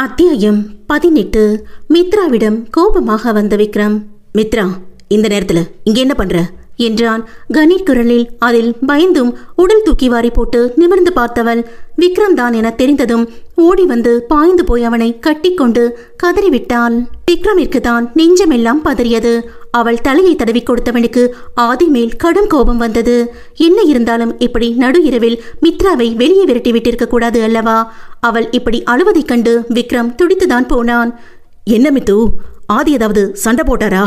அத்தியாயம் 18. மித்ராவிடம் கோபமாக வந்த விக்ரம். மித்ரா, இந்த நேரத்துல இங்க என்ன பண்ற என்றான் கணீர் குரலில். அதில் பயந்தும் உடல் தூக்கி வாரி போட்டு நிமிர்ந்து பார்த்தவள் விக்ரம் தான் என தெரிந்ததும் ஓடி வந்து பாய்ந்து போய் அவனை கட்டிக்கொண்டு கதறிவிட்டாள். விக்ரமிற்கு தான் நெஞ்சமெல்லாம் பதறியது. அவள் தலையை தடவி கொடுத்தவனுக்கு ஆதி மேல் கடும் கோபம் வந்தது. என்ன இருந்தாலும் இப்படி நடு இரவில் மித்ராவை வெளியே விரட்டி விட்டிருக்க கூடாது அல்லவா? அவள் இப்படி அழுவதைக் கண்டு விக்ரம் துடித்துதான் போனான். என்ன மித்து, ஆதி ஏதாவது சண்டை போட்டாரா?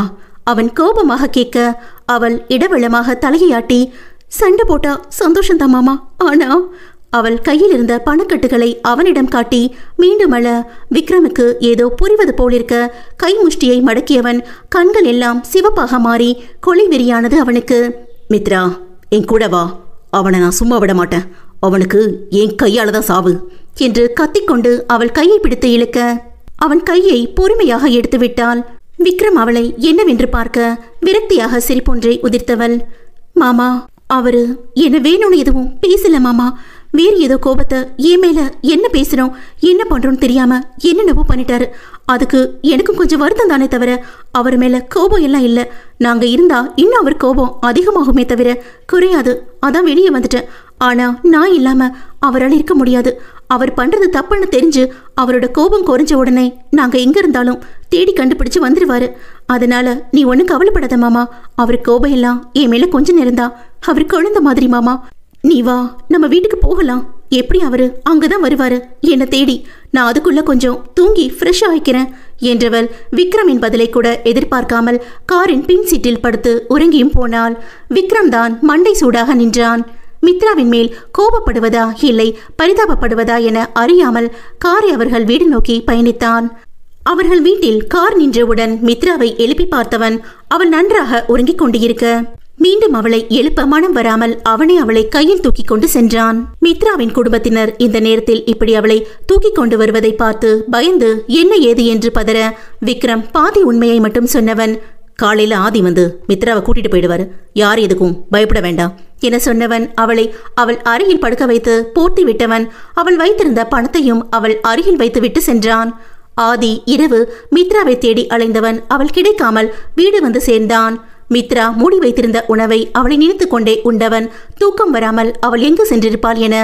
அவன் கோபமாக கேட்க அவள் இடவெளமாக தலையாட்டி, சண்டை போட்டா சந்தோஷந்தான் மாமா, ஆனா அவள் கையில் இருந்த பணக்கட்டுகளை அவனிடம் காட்டி மீண்டும் அழ. விக்ரமுக்கு ஏதோ புரிவது போலிருக்க கை முஷ்டியை மடக்கியவன் கண்கள் எல்லாம் சிவப்பாக மாறி கொலை வெறியானது அவனுக்கு. மித்ரா, என் கூட வா, அவனை நான் சும்மா விட மாட்டேன், அவனுக்கு என் கையால தான் சாவு என்று கத்திக்கொண்டு அவள் கையை பிடித்து இழுக்க அவன் கையை பொறுமையாக எடுத்து விட்டாள். விக்ரம் அவளை என்னவென்று பார்க்க விரக்தியாக சிரிப்பொன்றை உதிர்த்தவள். மாமா, அவரு என்ன வேணும்னு எதுவும் பேசல மாமா. வேறு ஏதோ கோபத்தை என் மேல என்ன பேசுறோம் என்ன பண்றோம்னு தெரியாம என்னென்னவோ பண்ணிட்டாரு. அதுக்கு எனக்கும் கொஞ்சம் வருத்தம் தானே தவிர அவர் மேல கோபம் எல்லாம் இல்லை. நாங்க இருந்தா இன்னும் அவர் கோபம் அதிகமாகுமே தவிர குறையாது. அதான் வெளியே வந்துட்டேன். ஆனா நான் இல்லாம அவரால் இருக்க முடியாது. அவர் பண்றது தப்புன்னு தெரிஞ்சு அவரோட கோபம் குறைஞ்ச உடனே நாங்க எங்க இருந்தாலும் தேடி கண்டுபிடிச்சு வந்துருவாரு. அதனால நீ ஒன்னும் கவலைப்படாத மாமா. அவர் கோபம் எல்லாம் என் மேல கொஞ்சம் நேரம்தான். அவர் குழந்தை மாதிரி மாமா. நீ வா, நம்ம வீட்டுக்கு போகலாம். எப்படி அவரு அங்கதான் வருவாரு என்ன தேடி. நான் அதுக்குள்ள கொஞ்சம் தூங்கி ஃப்ரெஷ் ஆகிக்கிறேன் என்றவள் விக்ரமின் பதிலை கூட எதிர்பார்க்காமல் காரின் பின் சீட்டில் படுத்து உறங்கியும் போனாள். விக்ரம் தான் மண்டை சூடாக நின்றான். மித்ராவின் மேல் கோபப்படுவதா இல்லை பரிதாபப்படுவதா என அறியாமல் காரை அவர்கள் வீடு நோக்கி பயணித்தான். அவர்கள் வீட்டில் கார் நின்றவுடன் மித்ராவை எழுப்பி பார்த்தவன் அவள் நன்றாக உறங்கிக் கொண்டிருக்க மீண்டும் அவளை எழுப்ப மனம் வராமல் அவனே அவளை கையில் தூக்கி கொண்டு சென்றான். மித்ராவின் குடும்பத்தினர் இந்த நேரத்தில் இப்படி அவளை தூக்கி கொண்டு வருவதை பார்த்து பயந்து என்ன ஏது என்று பதற விக்ரம் பாதி உண்மையை மட்டும் சொன்னவன், காலையில ஆதி வந்து மித்ராவை கூட்டிட்டு போயிடுவாரு, யார் எதுக்கும் பயப்பட வேண்டாம் என சொன்னவன் அவளை அவள் அருகில் படுக்க வைத்து போர்த்தி விட்டவன் அவள் வைத்திருந்த பணத்தையும் அவள் அருகில் வைத்து விட்டு சென்றான். ஆதி இரவு மித்ராவை தேடி அலைந்தவன் அவள் கிடைக்காமல் வீடு வந்து சேர்ந்தான். மித்ரா மூடி வைத்திருந்த உணவை அவளை நினைத்து கொண்டே உண்டவன் தூக்கம் வராமல் அவள் எங்கு சென்றிருப்பாள் என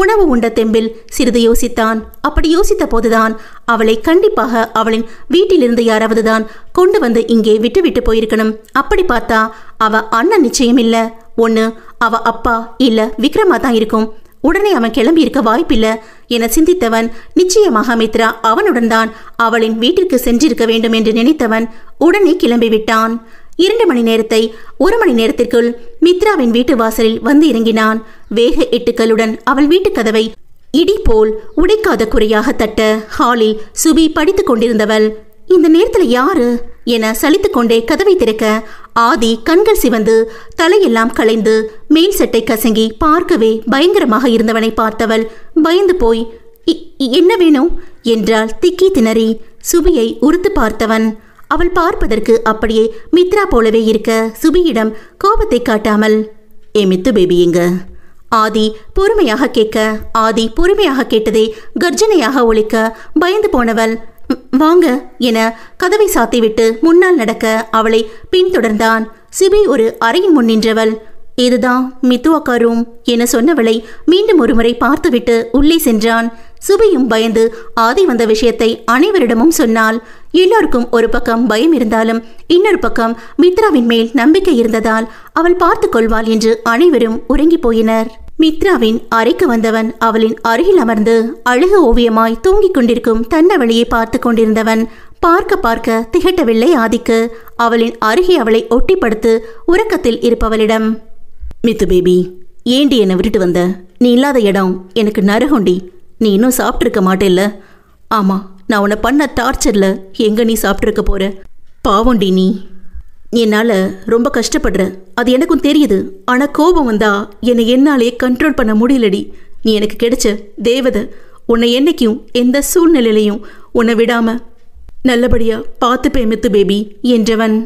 உணவு உண்ட தெம்பில் சிறிது யோசித்தான். அப்படி யோசித்த போதுதான் அவளை கண்டிப்பாக அவளின் வீட்டிலிருந்து யாராவது தான் கொண்டு வந்து இங்கே விட்டு விட்டு போயிருக்கணும். அப்படி பார்த்தா அவ அண்ணன் நிச்சயம் இல்ல. ஒண்ணு அவ அப்பா இல்ல விக்ரமா தான் இருக்கும். உடனே அவன் கிளம்பி இருக்க வாய்ப்பில்லை என சிந்தித்தவன் நிச்சயமாக மித்ரா அவனுடன் தான் அவளின் வீட்டிற்கு சென்றிருக்க வேண்டும் என்று நினைத்தவன் உடனே கிளம்பிவிட்டான். 2 மணி நேரத்தை 1 மணி நேரத்திற்குள் மித்ராவின் வீட்டு வாசலில் வந்து இறங்கினான். வேக எட்டுக்களுடன் அவள் வீட்டு கதவை இடி போல் உடைக்காத குறையாக தட்ட ஹாலில் சுபி படித்துக் கொண்டிருந்தவள் இந்த நேரத்துல யாரு என சலித்து கொண்டே கதவை திறக்க ஆதி கண்கள் சிவந்து தலையெல்லாம் களைந்து மேல் சட்டை கசங்கி பார்க்கவே பயங்கரமாக இருந்தவனை பார்த்தவள் பயந்து போய் என்ன வேணும் என்றால் திக்கி திணறி சுபியை உறுத்து பார்த்தவன் அவள் பார்ப்பதற்கு அப்படியே மித்ரா போலவே இருக்க சுபியிடம் கோபத்தை காட்டாமல், ஏ மித்து பேபி எங்க? ஆதி பொறுமையாக கேட்க ஆதி பொறுமையாக கேட்டதே கர்ஜனையாக ஒலிக்க பயந்து போனவள் வாங்க என கதவை சாத்திவிட்டு முன்னால் நடக்க அவளை பின்தொடர்ந்தான். சுபி ஒரு அறையின் முன் நின்றவள், இதுதான் மித்து அக்கா ரூம் என சொன்னவளை மீண்டும் ஒருமுறை பார்த்துவிட்டு உள்ளே சென்றான். சுபியும் பயந்து ஆதி வந்த விஷயத்தை அனைவரிடமும் சொன்னாள். எல்லோருக்கும் ஒரு பக்கம் பயம் இருந்தாலும் இன்னொரு பக்கம் மித்ராவின் மேல் நம்பிக்கை இருந்ததால் அவள் பார்த்து கொள்வாள் என்று அனைவரும் உறங்கி போயினர். மித்ராவின் அறைக்கு வந்தவன் அவளின் அருகில் அமர்ந்து அழகு ஓவியமாய் தூங்கிக் கொண்டிருக்கும் தன்னவளியை பார்த்து கொண்டிருந்தவன் பார்க்க பார்க்க திகட்டவில்லை ஆதிக்கு. அவளின் அருகே அவளை ஒட்டிப்படுத்து உறக்கத்தில் இருப்பவளிடம், மித்து பேபி ஏண்டி என்னை விட்டுட்டு வந்த? நீ இல்லாத இடம் எனக்கு நரகொண்டி. நீ இன்னும் சாப்பிட்ருக்க மாட்டேல்ல? ஆமா, நான் உன்னை பண்ண டார்ச்சர்ல எங்க நீ சாப்பிட்ருக்க போற? பாவண்டி நீ. என்னால் ரொம்ப கஷ்டப்படுற, அது எனக்கும் தெரியுது. ஆனால் கோபம் வந்தா என்னை என்னாலே கண்ட்ரோல் பண்ண முடியலடி. நீ எனக்கு கிடைச்ச தேவதை. உன்னை என்னைக்கும் எந்த சூழ்நிலையிலையும் உன்னை விடாம நல்லபடியா பார்த்துப்பேன் மித்து பேபி என்றவன்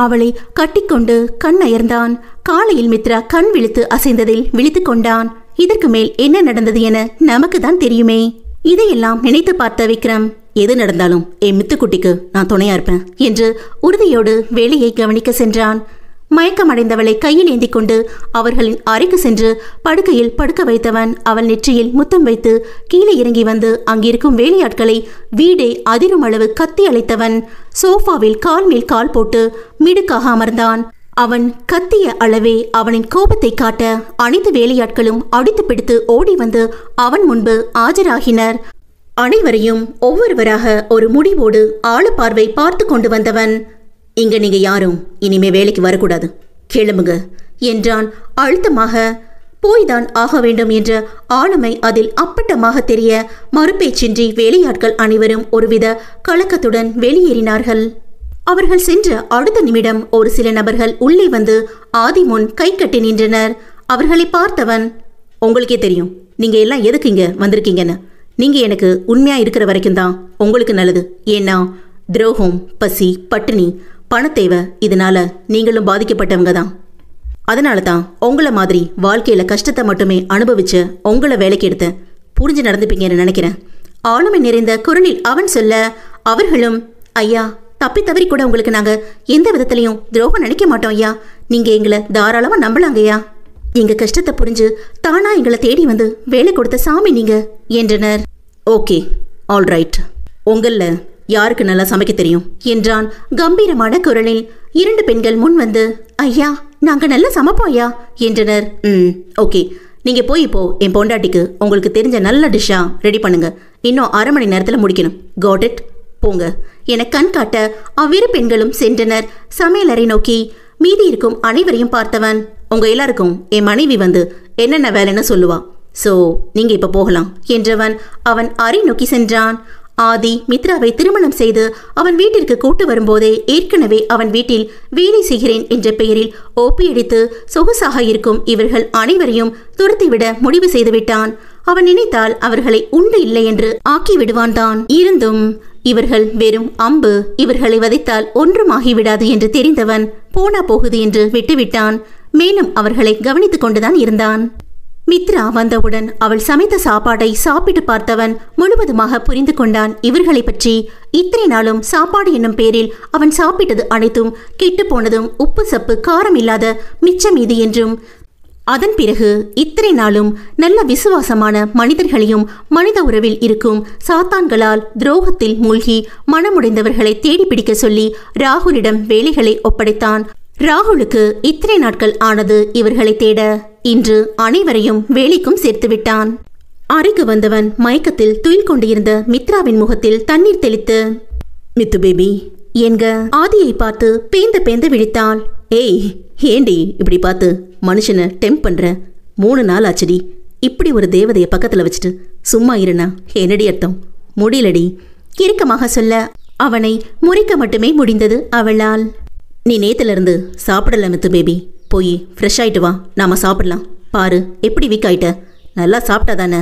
அவளை கட்டிக்கொண்டு கண் அயர்ந்தான். காலையில் மித்ரா கண் விழித்து அசைந்ததில் விழித்து கொண்டான். இதற்கு மேல் என்ன நடந்தது என நமக்கு தான் தெரியுமே. இதையெல்லாம் நினைத்து பார்த்த விக்ரம் எது நடந்தாலும் என் மித்துக்குட்டிக்கு நான் துணையா இருப்பேன் என்று உறுதியோடு வேலையை கவனிக்க சென்றான். மயக்கமடைந்தவளை கையில் ஏந்தி கொண்டு அவர்களின் அறைக்கு சென்று படுக்கையில் படுக்க வைத்தவன் அவள் நெற்றியில் முத்தம் வைத்து கீழே இறங்கி வந்து அங்கிருக்கும் வேலையாட்களை வீடே அதிரும் அளவு கத்தி அழைத்தவன் சோஃபாவில் கால் மேல் கால் போட்டு மிடுக்காக அமர்ந்தான். அவன் கத்திய அளவே அவனின் கோபத்தை காட்ட அனைத்து வேலையாட்களும் அடித்து பிடித்து ஓடி வந்து அவன் முன்பு ஆஜராகினர். அனைவரையும் ஒவ்வொருவராக ஒரு முடிவோடு ஆழப்பார்வை பார்த்து கொண்டு வந்தவன், இங்க நீங்க யாரும் இனிமே வேலைக்கு வரக்கூடாது, கிளம்புங்க என்றான் அழுத்தமாக. போய்தான் ஆக வேண்டும் என்ற ஆளுமை அதில் அப்பட்டமாக தெரிய மறுபேச்சின்றி வேலையாட்கள் அனைவரும் ஒருவித கலக்கத்துடன் வெளியேறினார்கள். அவர்கள் சென்ற அடுத்த நிமிடம் ஒரு சில நபர்கள் உள்ளே வந்து ஆதி முன் கை கட்டி நின்றனர். அவர்களை பார்த்தவன், உங்களுக்கே தெரியும் நீங்க எல்லாம் எதுக்கு இங்க வந்திருக்கீங்கன்னு. நீங்க எனக்கு உண்மையா இருக்கிற வரைக்கும் தான் உங்களுக்கு நல்லது. ஏன்னா துரோகம், பசி, பட்டினி, பணத்தேவை, இதனால நீங்களும் பாதிக்கப்பட்டவங்க தான். அதனால தான் உங்களை மாதிரி வாழ்க்கையில கஷ்டத்தை மட்டுமே அனுபவிச்சு உங்களை வேலைக்கு எடுத்தேன். புரிஞ்சு நடந்துப்பீங்கன்னு நினைக்கிறேன். ஆளுமை நிறைந்த குரலில் அவன் சொல்ல அவர்களும், ஐயா தப்பி தவறி கூட உங்களுக்கு நாங்க எந்த விதத்திலையும் துரோகம் நினைக்க மாட்டோம் ஐயா. நீங்க எங்களை தாராளமா நம்பலாங்க ஐயா. எங்க கஷ்டத்தை புரிஞ்சு தானா எங்களை தேடி வந்து வேலை கொடுத்த சாமி நீங்க என்றனர். ஓகே, ஆல்ரைட், உங்கள யாருக்கு நல்லா சமைக்க தெரியும் என்றான் கம்பீரமான குரலில். 2 பெண்கள் முன் வந்து, ஐயா நாங்க நல்லா சமைப்போம் ஐயா என்றனர். ஓகே, நீங்க போய் இப்போ என் பொண்டாட்டிக்கு உங்களுக்கு தெரிஞ்ச நல்ல டிஷ்ஷா ரெடி பண்ணுங்க. இன்னும் 1/2 மணி நேரத்தில் முடிக்கணும். காட் இட், போங்க என கண் காட்ட அவ்விரு பெண்களும் சென்றனர் சமையலறை நோக்கி. மீதி இருக்கும் அனைவரையும் பார்த்தவன், உங்க எல்லாருக்கும் என் மனைவி வந்து என்னென்ன வேலைன்னு சொல்லுவா, சோ நீங்க இப்ப போகலாம் என்றவன் அவன் அறை நோக்கி சென்றான். ஆதி மித்ராவை திருமணம் செய்து அவன் வீட்டிற்கு கூட்டு வரும்போதே ஏற்கனவே அவன் வீட்டில் வேலை செய்கிறேன் என்ற பெயரில் ஓப்பியடித்து சொகுசாக இருக்கும் இவர்கள் அனைவரையும் துரத்திவிட முடிவு செய்துவிட்டான். அவன் நினைத்தால் அவர்களை உண்டு இல்லை என்று ஆக்கி விடுவான் தான். இருந்தும் இவர்கள் வெறும் அம்பு, இவர்களை வதைத்தால் ஒன்றும் ஆகிவிடாது என்று தெரிந்தவன் போனா போகுது என்று விட்டுவிட்டான். மேலும் அவர்களை கவனித்துக் கொண்டுதான் இருந்தான். மித்ரா வந்தவுடன் அவள் சமைத்த சாப்பாட்டை சாப்பிட்டு பார்த்தவன் முழுவதுமாக புரிந்து கொண்டான் இவர்களை பற்றி. இத்தனை நாளும் சாப்பாடு என்னும் பேரில் அவன் சாப்பிட்டது அனைத்தும் கெட்டு போனதும் உப்பு சப்பு காரம் இல்லாத மிச்ச மீதி என்றும், அதன் பிறகு இத்தனை நாளும் நல்ல விசுவாசமான மனிதர்களையும் மனித உறவில் இருக்கும் சாத்தான்களால் துரோகத்தில் மூழ்கி மனமுடைந்தவர்களை தேடி பிடிக்க சொல்லி ராகுலிடம் வேலைகளை ஒப்படைத்தான். ராகுலுக்கு இத்தனை நாட்கள் ஆனது இவர்களை தேட. இன்று அனைவரையும் வேலைக்கும் சேர்த்து விட்டான். அறைக்கு வந்தவன் மயக்கத்தில் துயில் கொண்டிருந்த மித்ராவின் முகத்தில் தண்ணீர் தெளித்து, மித்து பேபி என்க ஆதியை பார்த்து பேந்த பேந்த விழித்தாள். ஏய், ஏண்டி இப்படி பார்த்து மனுஷனை டெம்ப் பண்ற? 3 நாள் ஆச்சுடி. இப்படி ஒரு தேவதையை பக்கத்துல வச்சுட்டு சும்மா இருனா என்னடி அர்த்தம்? முடியலடி இறுக்கமாக சொல்ல அவனை முறைக்க மட்டுமே முடிந்தது அவளால். நீ நேத்துல இருந்து சாப்பிடல மித்து பேபி, போய் ஃப்ரெஷ் ஆயிட்டு வா, நாம சாப்பிடலாம். பாரு எப்படி வீக் ஆயிட்ட, நல்லா சாப்பிட்டாதானே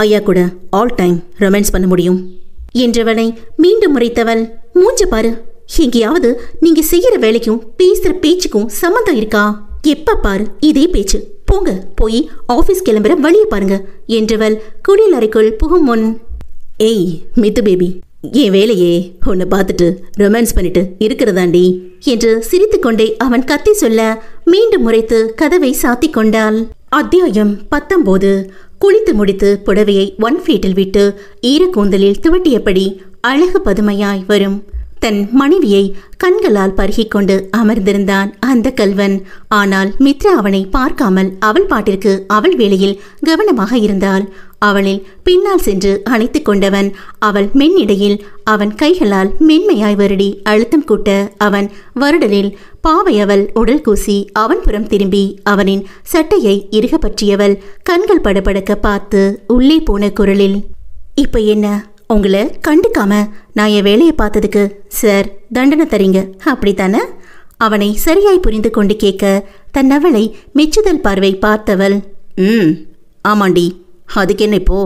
ஐயா கூட ஆல் டைம் ரொமான்ஸ் பண்ண முடியும் என்றவனை மீண்டும் முறைத்தவள். மூஞ்ச பாரு, எங்கேயாவது நீங்க செய்யற வேலைக்கும் பேசுற பேச்சுக்கும் சம்மந்தம் இருக்கா? எப்ப பாரு இதே பேச்சு. போங்க, போய் ஆபீஸ் கிளம்புற வழிய பாருங்க என்றவள் குளியல் அறைக்குள் புகும் முன், ஏய் மித்து பேபி, என் வேலையே உன்னை பார்த்துட்டு ரொமான்ஸ் பண்ணிட்டு இருக்கிறதாண்டி என்று சிரித்துக்கொண்டே அவன் கத்தி சொல்ல மீண்டும் முறைத்து கதவை சாத்தி கொண்டாள். அத்தியாயம் 19. குளித்து முடித்து புடவையை 1 ஃபீட்டில் விட்டு ஈரக்கூந்தலில் துவட்டியபடி அழகு பதுமையாய் வரும் தன் மனைவியை கண்களால் பருகிக் கொண்டு அமர்ந்திருந்தான் அந்த கல்வன். ஆனால் மித்ரா அவனை பார்க்காமல் அவள் பாட்டிற்கு அவள் வேளையில் கவனமாக இருந்தாள். அவளில் பின்னால் சென்று அணைத்து கொண்டவன் அவள் மென்னிடையில் அவன் கைகளால் மென்மையாய் வருடி அழுத்தம் கூட்ட அவன் வருடலில் பாவை அவள் உடல் கூசி அவன் புறம் திரும்பி அவனின் சட்டையை இறுக பற்றியவள் கண்கள் படபடக்க பார்த்து உள்ளே போன குரலில், இப்ப என்ன, உங்களை கண்டுக்காம நான் என் வேலையை பார்த்ததுக்கு சார் தண்டனை தரீங்க அப்படித்தானே? அவனை சரியாய் புரிந்து கொண்டு கேட்க தன் அவளை மெச்சுதல் பார்வை பார்த்தவள், ஆமாண்டி, அதுக்கு என்ன இப்போ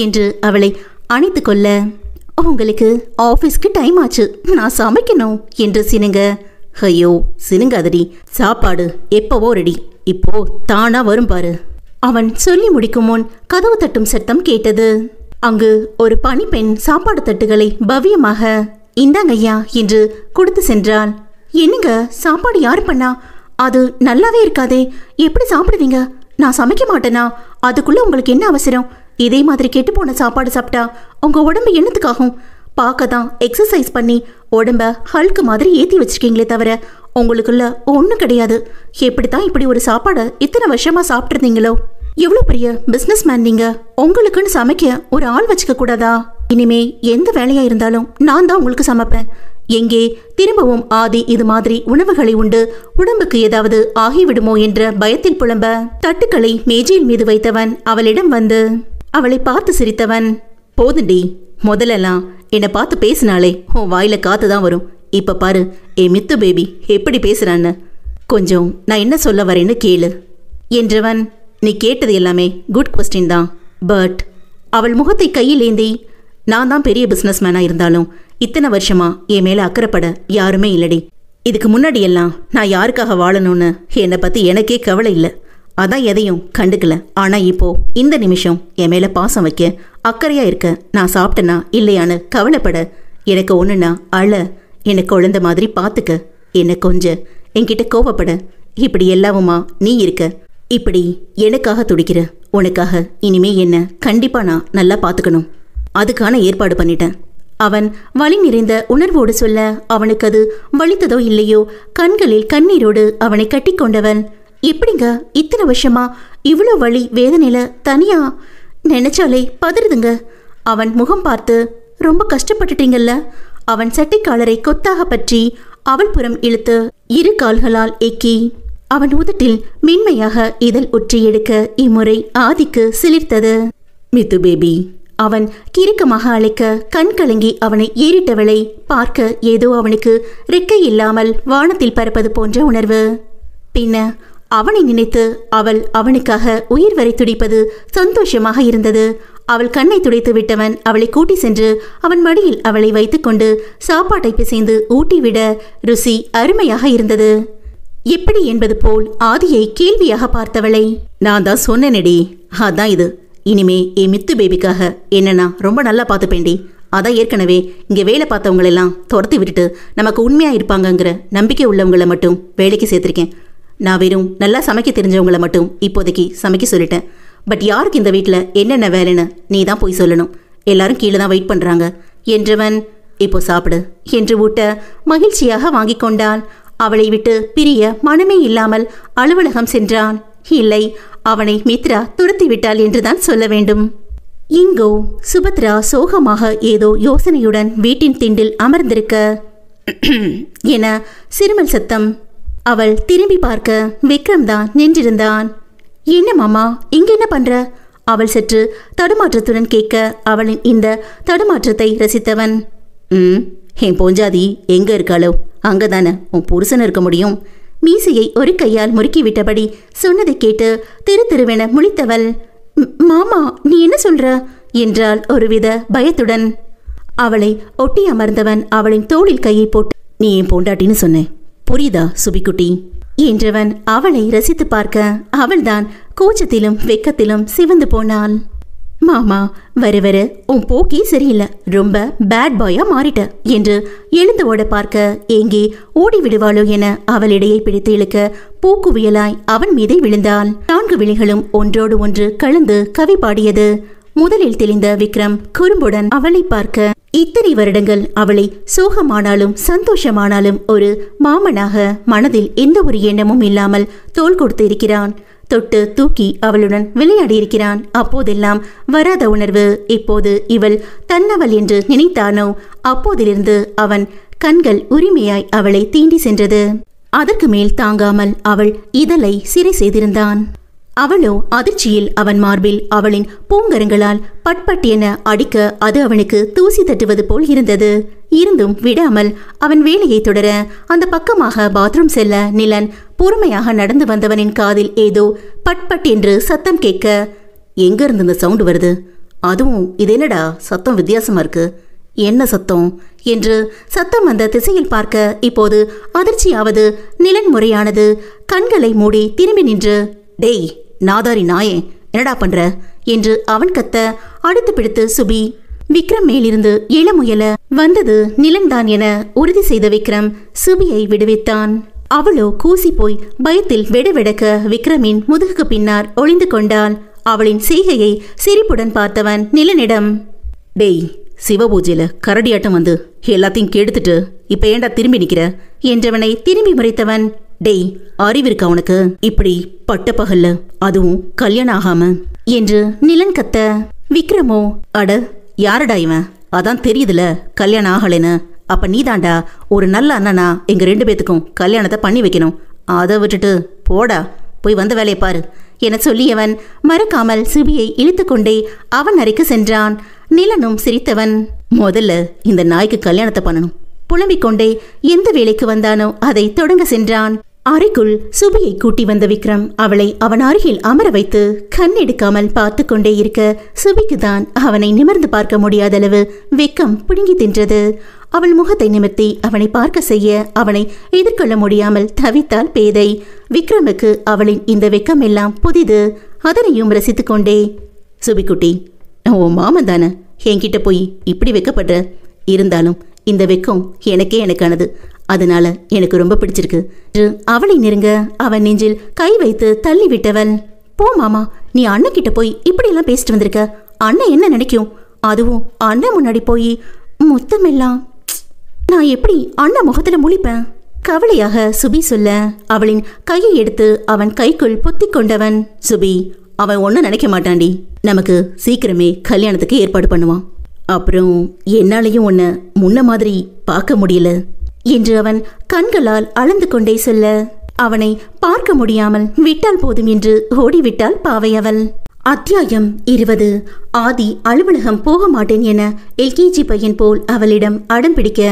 என்று அவளை அணைத்து கொள்ள, உங்களுக்கு ஆஃபீஸ்க்கு டைம் ஆச்சு, நான் சமைக்கணும் என்று சினுங்க. ஐயோ சினுங்காதடி, சாப்பாடு எப்பவோ ரெடி, இப்போ தானா வரும் பாரு. அவன் சொல்லி முடிக்கும் முன் கதவு தட்டும் சத்தம் கேட்டது. அங்கு ஒரு பணிப்பெண் சாப்பாடு தட்டுகளை பவ்யமாக இந்தாங்கய்யா என்று கொடுத்து சென்றாள். என்னங்க, சாப்பாடு யாரு பண்ணா? அது நல்லாவே இருக்காதே, எப்படி சாப்பிடுவீங்க? நான் சமைக்க மாட்டேனா? அதுக்குள்ள உங்களுக்கு என்ன அவசரம்? இதே மாதிரி கெட்டு போன சாப்பாடு சாப்பிட்டா உங்க உடம்பு என்னத்துக்காகும்? பார்க்க தான் எக்ஸசைஸ் பண்ணி உடம்ப ஹல்க்கு மாதிரி ஏற்றி வச்சிருக்கீங்களே தவிர உங்களுக்குள்ள ஒன்றும் கிடையாது. எப்படித்தான் இப்படி ஒரு சாப்பாடை இத்தனை வருஷமா சாப்பிட்ருந்தீங்களோ? எவ்வளோ பெரிய பிஸ்னஸ் மேன் நீங்க, உங்களுக்குன்னு சமைக்க ஒரு ஆள் வச்சுக்க கூடாதா? இனிமே எந்த வேலையா இருந்தாலும் நான் தான் உங்களுக்கு சமைப்பேன். எங்கே திரும்பவும் ஆதி இது மாதிரி உணவுகளை உண்டு உடம்புக்கு ஏதாவது ஆகிவிடுமோ என்ற பயத்தில் புலம்ப தட்டுக்களை மேஜையில் மீது வைத்தவன் அவளிடம் வந்து அவளை பார்த்து சிரித்தவன், போதுண்டி, முதலெல்லாம் என்னை பார்த்து பேசினாலே உன் வாயில காத்து தான் வரும். இப்ப பாரு மித்து பேபி எப்படி பேசுறான்னு. கொஞ்சம் நான் என்ன சொல்ல வரேன்னு கேளு என்றவன். நீ கேட்டது எல்லாமே குட் கொஸ்டின் தான், பட் அவள் முகத்தை கையில் ஏந்தி, நான் தான் பெரிய பிஸ்னஸ் மேனா இருந்தாலும் இத்தனை வருஷமா என் மேல அக்கறைப்பட யாருமே இல்லடி. இதுக்கு முன்னாடி எல்லாம் நான் யாருக்காக வாழணும்னு என்னை பத்தி எனக்கே கவலை இல்லை. அதான் எதையும் கண்டுக்கல. ஆனா இப்போ இந்த நிமிஷம் என் மேல பாசம் வைக்க, அக்கறையா இருக்க, நான் சாப்பிட்டேனா இல்லையான்னு கவலைப்பட, எனக்கு ஒண்ணுன்னா அழ, எனக்கு குழந்தை மாதிரி பாத்துக்க, என்னை கொஞ்சம் என்கிட்ட கோவப்பட, இப்படி எல்லாவுமா நீ இருக்க. இப்படி எனக்காக துடிக்கிற உனக்காக இனிமே என்ன கண்டிப்பா நான் நல்லா பாத்துக்கணும். அதுக்கான ஏற்பாடு பண்ணிட்டேன். அவன் வலி நிறைந்த உணர்வோடு சொல்ல, அவனுக்கு அது வலித்ததோ இல்லையோ கண்களில் கண்ணீரோடு அவனை கட்டி கொண்டவன், எப்படிங்க இத்தனை வருஷமா இவ்வளோ வலி வேதனையில தனியா? நினைச்சாலே பதறுதுங்க. அவன் முகம் பார்த்து, ரொம்ப கஷ்டப்பட்டுட்டீங்கல்ல? அவன் சட்டை காலரை கொத்தாக பற்றி அவள் புறம் இழுத்து இரு கால்களால் ஏக்கி அவன் உதட்டில் மென்மையாக இதழ் உற்றி எடுக்க இம்முறை ஆதிக்கு சிலிர்த்தது. மித்து பேபி, அவன் கிறுக்கமாக அழைக்க கண் கலங்கி அவனை ஏறிட்டவளை பார்க்க ஏதோ அவனுக்கு ரெக்கை இல்லாமல் வானத்தில் பறப்பது போன்ற உணர்வு. பின்ன அவனை நினைத்து அவள் அவனுக்காக உயிர் வரை துடிப்பது சந்தோஷமாக இருந்தது. அவள் கண்ணை துடைத்து விட்டவன் அவளை கூட்டி சென்று அவன் மடியில் அவளை வைத்துக்கொண்டு சாப்பாட்டை பிசைந்து ஊட்டிவிட ருசி அருமையாக இருந்தது. எப்படி என்பது போல் ஆதியை கேள்வியாக பார்த்தவளை, நான் தான் சொன்னேனடி, அதான் இது. இனிமே என் மித்து பேபிக்காக என்னன்னா ரொம்ப நல்லா பார்த்துப்பேண்டி. அதான் ஏற்கனவே இங்கே வேலை பார்த்தவங்களெல்லாம் துரத்தி விட்டுட்டு நமக்கு உண்மையா இருப்பாங்கங்கிற நம்பிக்கை உள்ளவங்களை மட்டும் வேலைக்கு சேர்த்திருக்கேன். நான் வெறும் நல்லா சமைக்க தெரிஞ்சவங்களை மட்டும் இப்போதைக்கு சமைக்க சொல்லிட்டேன். பட் யாருக்கு இந்த வீட்டில் என்னென்ன வேலைன்னு நீ தான் போய் சொல்லணும். எல்லாரும் கீழே தான் வெயிட் பண்ணுறாங்க என்றவன், இப்போ சாப்பிடு என்று ஊட்ட மகிழ்ச்சியாக வாங்கி கொண்டான். அவளை விட்டு பிரிய மனமே இல்லாமல் அலுவலகம் சென்றான். இல்லை, அவனை மித்ரா துரத்தி விட்டாள் என்றுதான் சொல்ல வேண்டும். இங்கோ சுபத்ரா சோகமாக ஏதோ யோசனையுடன் வீட்டின் திண்டில் அமர்ந்திருக்க என சிறுமல் சத்தம். அவள் திரும்பி பார்க்க விக்ரம் தான் நின்றிருந்தான். என்ன மாமா, இங்க என்ன பண்ற? அவள் சற்று தடுமாற்றத்துடன் கேட்க அவளின் இந்த தடுமாற்றத்தை ரசித்தவன், என் பொஞ்சாதி எங்க இருக்காளோ அங்கதானே உன் புருஷன் இருக்க முடியும். மீசையை ஒரு கையால் முறுக்கிவிட்டபடி சொன்னதை கேட்டு திரு திருவென முழித்தவள், மாமா நீ என்ன சொல்ற என்றாள் ஒருவித பயத்துடன். அவளை ஒட்டி அமர்ந்தவன் அவளின் தோளில் கையை போட்டு, நீ என் பொண்டாட்டின்னு சொன்னேன், புரியுதா சுபிக்குட்டி என்றவன் அவளை ரசித்து பார்க்க அவள்தான் கூச்சத்திலும் வெக்கத்திலும் சிவந்து போனாள். மாமா, வர வர உன் போக்கே சரியில்லை, ரொம்ப பேட் பாயா மாறிட்ட என்று எழுந்து ஓட பார்க்க எங்கே ஓடி விடுவாளோ என அவளிடையை பிடித்து இழுக்க பூக்குவியலாய் அவன் மீதே விழுந்தாள். 4 விழிகளும் ஒன்றோடு ஒன்று கலந்து கவி பாடியது. முதலில் தெளிந்த விக்ரம் குறும்புடன் அவளை பார்க்க, இத்தனை வருடங்கள் அவளை சோகமானாலும் சந்தோஷமானாலும் ஒரு மாமனாக மனதில் எந்த ஒரு எண்ணமும் இல்லாமல் தோள் கொடுத்து இருக்கிறான். தொட்டு தூக்கி அவளுடன் விளையாடி இருக்கிறான். அப்போதெல்லாம் வராத உணர்வு இப்போது இவள் தன்னவள் என்று நினைத்தானோ அப்போதிலிருந்து அவன் கண்கள் உரிமையாய் அவளை தீண்டி சென்றது. அதற்கு மேல் தாங்காமல் அவள் இதழை சிறை செய்திருந்தான். அவளோ அதிர்ச்சியில் அவன் மார்பில் அவளின் பூங்கரங்களால் பட்பட் என அடிக்க அது அவனுக்கு தூசி தட்டுவது போல் இருந்தது. இருந்தும் விடாமல் அவன் வேலையை தொடர அந்த பக்கமாக பாத்ரூம் செல்ல நிலன் பொறுமையாக நடந்து வந்தவனின் காதில் ஏதோ பட்பட் என்று சத்தம் கேட்க, எங்க இருந்து இந்த சவுண்டு வருது? அதுவும் இது என்னடா சத்தம் வித்தியாசமா இருக்கு, என்ன சத்தம் என்று சத்தம் வந்த திசையில் பார்க்க இப்போது அதிர்ச்சியாவது நிலன் முறையானது. கண்களை மூடி திரும்பி நின்று, டேய் நாதாரி நாயே, என்னடா பண்ற என்று அவன் கத்த அடுத்து பிடித்து சுபி விக்ரம் மேலிருந்து எழ முயல வந்தது நிலன்தான் என உறுதி செய்த விக்ரம் சுபியை விடுவித்தான். அவளோ கூசி போய் பயத்தில் வெடவெடக்க விக்ரமின் முதுகுக்கு பின்னார் ஒளிந்து கொண்டாள். அவளின் செய்கையை சிரிப்புடன் பார்த்தவன் நிலனிடம், டேய், சிவபூஜையில கரடியாட்டம் வந்து எல்லாத்தையும் கெடுத்துட்டு இப்ப ஏண்டா திரும்பி நிக்கிற என்றவனை திரும்பி முறைத்தவன், டேய், அறிவிருக்க அவனுக்கு இப்படி பட்ட பகல்ல அதுவும் கல்யாணம் ஆகாம என்று நிலன் கத்த. விக்ரமோ, அட யாரடா இவன், அதான் தெரியுதுல கல்யாணம் ஆகலைன்னு. அப்ப நீதாண்டா ஒரு நல்ல அண்ணனா எங்க 2 பேத்துக்கும் கல்யாணத்தை பண்ணி வைக்கணும். அதை விட்டுட்டு போடா, போய் வந்த வேலையை பாரு என சொல்லியவன் மறக்காமல் சுபியை இழுத்து கொண்டே அவன் அறைக்கு சென்றான். நிலனும் சிரித்தவன், முதல்ல இந்த நாய்க்கு கல்யாணத்தை பண்ணணும் புலம்பிக் கொண்டே எந்த வேலைக்கு வந்தானோ அதை தொடங்க சென்றான். அறைக்குள் சுபியை கூட்டி வந்த விக்ரம் அவளை அவன் அருகில் அமர வைத்து கண் எடுக்காமல் பார்த்து கொண்டே இருக்க சுபிக்கு தான் அவனை நிமிர்ந்து பார்க்க முடியாத அளவு வெக்கம் பிடுங்கி தின்றது. அவள் முகத்தை நிமிர்த்தி அவனை பார்க்க செய்ய அவனை எதிர்கொள்ள முடியாமல் தவித்தாள் பேதை. விக்ரமுக்கு அவளின் இந்த வெக்கம் எல்லாம் புதிது. அதனையும் ரசித்து கொண்டே, சுபிக்குட்டி, ஓ மாமன் தானே, என்கிட்ட போய் இப்படி வெக்கப்படுற. இருந்தாலும் இந்த வெக்கம் எனக்கானது, அதனால எனக்கு ரொம்ப பிடிச்சிருக்கு. அவளை நெருங்க அவன் நெஞ்சில் கை வைத்து தள்ளி விட்டவள், போ மாமா, நீ அண்ணன் கிட்ட போய் இப்படி எல்லாம் பேசிட்டு வந்திருக்க. அண்ணன் என்ன நினைக்கும்? அதுவும் அண்ணன் முன்னாடி போய் முத்தமெல்லாம் நான் எப்படி அண்ணன் முகத்துல முழிப்பேன்? கவலையாக சுபி சொல்ல அவளின் கையை எடுத்து அவன் கைக்குள் பொத்தி கொண்டவன், சுபி, அவன் ஒன்னும் நினைக்க மாட்டான்டி. நமக்கு சீக்கிரமே கல்யாணத்துக்கு ஏற்பாடு பண்ணுவான். அப்புறம் என்னாலையும் உன்னை முன்ன மாதிரி பார்க்க முடியல என்று அவன் கண்களால் அளந்து கொண்டே சொல்ல அவனை பார்க்க முடியாமல் விட்டால் போதும் என்று ஓடிவிட்டாள் பாவை அவள். அத்தியாயம் 20. ஆதி அலுவலகம் போக மாட்டேன் என LKG பையன் போல் அவளிடம் அடம் பிடிக்க